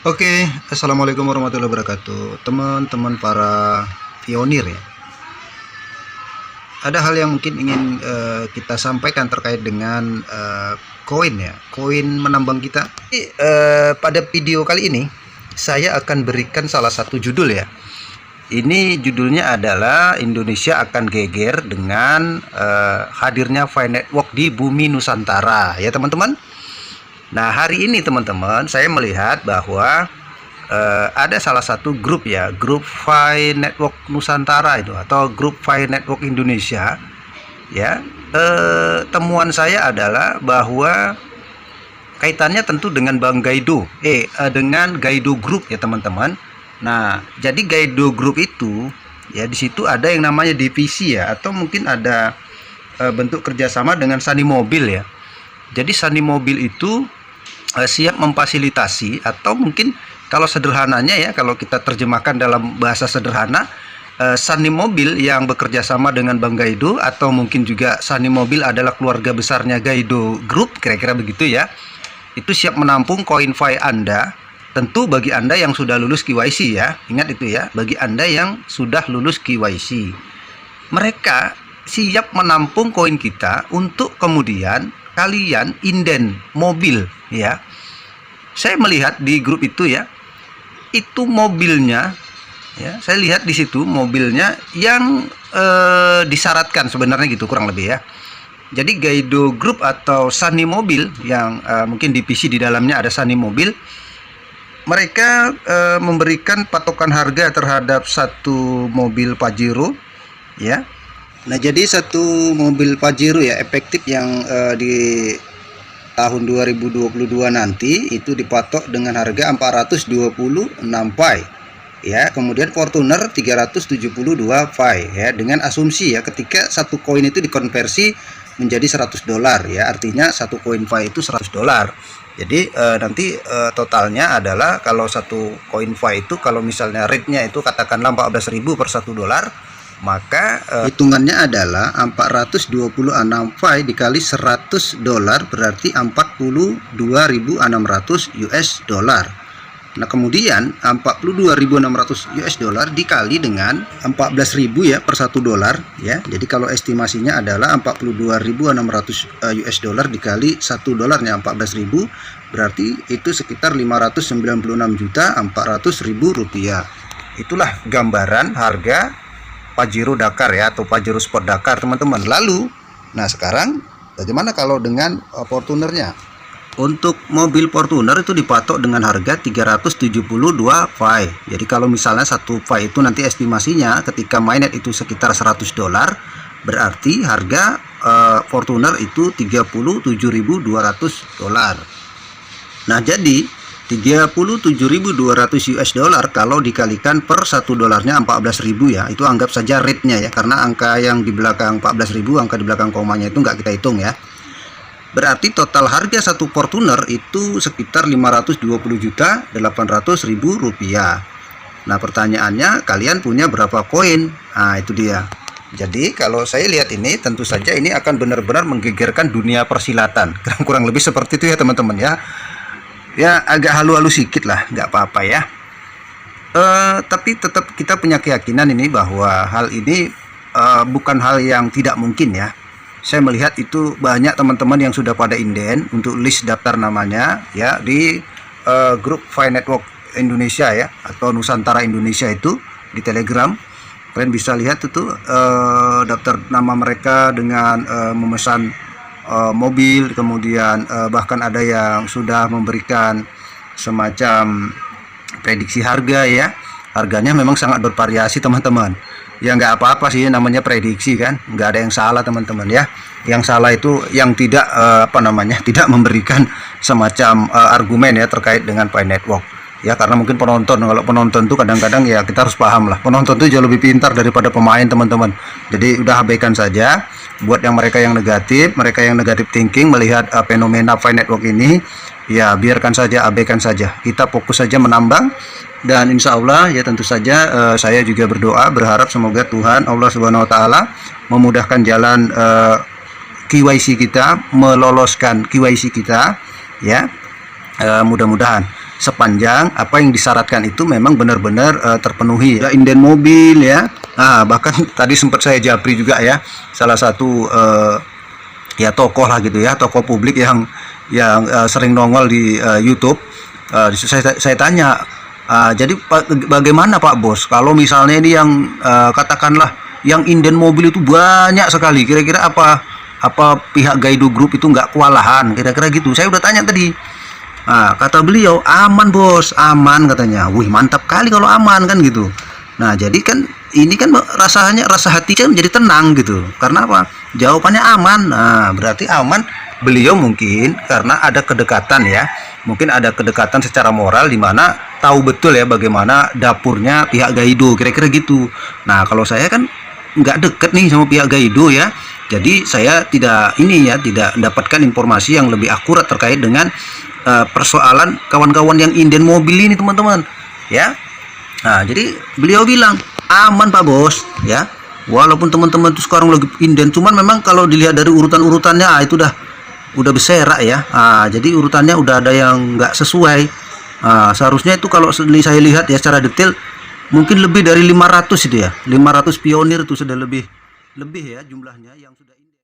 Oke, assalamualaikum warahmatullahi wabarakatuh, teman-teman para pionir ya. Ada hal yang mungkin ingin kita sampaikan terkait dengan koin ya, koin menambang kita. Pada video kali ini saya akan berikan salah satu judul ya. Ini judulnya adalah Indonesia akan geger dengan hadirnya Pi Network di bumi Nusantara ya teman-teman. Nah, hari ini teman-teman saya melihat bahwa ada salah satu grup ya, grup Pi Network Nusantara itu atau grup Pi Network Indonesia ya. Temuan saya adalah bahwa kaitannya tentu dengan Bang Gaido, dengan Gaido Group ya teman-teman. Nah, jadi Gaido Group itu ya, di situ ada yang namanya divisi ya, atau mungkin ada bentuk kerjasama dengan Sani Mobil ya. Jadi Sani Mobil itu siap memfasilitasi, atau mungkin kalau sederhananya ya, kalau kita terjemahkan dalam bahasa sederhana, Sani Mobil yang bekerja sama dengan Bang Gaido, atau mungkin juga Sani Mobil adalah keluarga besarnya Gaido Group, kira-kira begitu ya. Itu siap menampung koin Pi Anda, tentu bagi Anda yang sudah lulus KYC ya. Ingat itu ya, bagi Anda yang sudah lulus KYC. Mereka siap menampung koin kita untuk kemudian kalian inden mobil ya. Saya melihat di grup itu ya, itu mobilnya ya, saya lihat di situ mobilnya yang disyaratkan sebenarnya gitu, kurang lebih ya. Jadi Gaido Group atau Sani Mobil yang mungkin divisi di dalamnya ada Sani Mobil, mereka memberikan patokan harga terhadap satu mobil Pajero ya. Nah, jadi satu mobil Pajero ya efektif yang di tahun 2022 nanti itu dipatok dengan harga 426 Pi ya. Kemudian Fortuner 372 Pi ya, dengan asumsi ya ketika satu koin itu dikonversi menjadi $100 ya, artinya satu koin Pi itu $100. Jadi nanti totalnya adalah kalau satu koin Pi itu kalau misalnya rate-nya itu katakanlah 14.000 per $1, maka hitungannya adalah 426 Pi dikali $100 berarti 42.600 US dollar. Nah, kemudian 42.600 US dollar dikali dengan 14.000 ya per $1 ya. Jadi kalau estimasinya adalah 42.600 US dollar dikali $1-nya 14.000, berarti itu sekitar 596.400.000 rupiah. Itulah gambaran harga Pajero Dakar ya, atau Pajero Sport Dakar teman-teman. Lalu, nah sekarang bagaimana kalau dengan Fortunernya? Untuk mobil Fortuner itu dipatok dengan harga 372 Pi. Jadi kalau misalnya satu Pi itu nanti estimasinya ketika mainnet itu sekitar $100, berarti harga Fortuner itu 37.200 dolar. Nah, jadi 37.200 US dollar kalau dikalikan per $1-nya 14.000 ya, itu anggap saja rate-nya ya, karena angka yang di belakang 14.000, angka di belakang komanya itu nggak kita hitung ya. Berarti total harga satu Fortuner itu sekitar 520.800.000 rupiah. Nah, pertanyaannya kalian punya berapa koin? Nah, itu dia. Jadi kalau saya lihat ini, tentu saja ini akan benar-benar menggegerkan dunia persilatan. Kurang lebih seperti itu ya teman-teman ya. Ya agak halu-halu sedikit lah, nggak apa-apa ya. Tapi tetap kita punya keyakinan ini bahwa hal ini bukan hal yang tidak mungkin ya. Saya melihat itu banyak teman-teman yang sudah pada inden untuk list daftar namanya ya di grup Pi Network Indonesia ya, atau Nusantara Indonesia itu di Telegram. Kalian bisa lihat itu daftar nama mereka dengan memesan mobil, kemudian bahkan ada yang sudah memberikan semacam prediksi harga ya. Harganya memang sangat bervariasi teman-teman ya, nggak apa-apa sih, namanya prediksi kan, nggak ada yang salah teman-teman ya. Yang salah itu yang tidak tidak memberikan semacam argumen ya terkait dengan Pi Network ya, karena mungkin penonton, kalau penonton tuh kadang-kadang ya kita harus paham lah, penonton tuh jauh lebih pintar daripada pemain teman-teman. Jadi udah abaikan saja. Buat yang mereka yang negatif thinking melihat fenomena Pi Network ini, ya biarkan saja, abaikan saja. Kita fokus saja menambang, dan insya Allah ya tentu saja saya juga berdoa berharap semoga Tuhan Allah Subhanahu Wa Taala memudahkan jalan KYC kita, meloloskan KYC kita ya, mudah-mudahan. sepanjang apa yang disyaratkan itu memang benar-benar terpenuhi ya, inden mobil ya. Nah, bahkan tadi sempat saya japri juga ya, salah satu ya tokoh lah gitu ya, tokoh publik yang sering nongol di YouTube. Saya tanya, jadi bagaimana Pak Bos kalau misalnya ini yang katakanlah yang inden mobil itu banyak sekali, kira-kira apa pihak Gaido Group itu nggak kewalahan, kira-kira gitu. Saya udah tanya tadi. Nah, kata beliau aman bos, aman katanya. Wih mantap kali kalau aman kan gitu. Nah jadi kan ini kan rasa hati saya menjadi tenang gitu. Karena apa? Jawabannya aman. Nah berarti aman. Beliau mungkin karena ada kedekatan ya, mungkin ada kedekatan secara moral di mana tahu betul ya bagaimana dapurnya pihak Gaido, kira-kira gitu. Nah kalau saya kan nggak deket nih sama pihak Gaido ya, jadi saya tidak mendapatkan informasi yang lebih akurat terkait dengan persoalan kawan-kawan yang inden mobil ini teman-teman ya. Nah jadi beliau bilang aman Pak Bos ya, walaupun teman-teman itu sekarang lagi inden, cuman memang kalau dilihat dari urutannya itu udah berserak ya. Jadi urutannya udah ada yang nggak sesuai. Seharusnya itu kalau saya lihat ya secara detail mungkin lebih dari 500 itu ya, 500 pionir itu sudah lebih ya jumlahnya yang sudah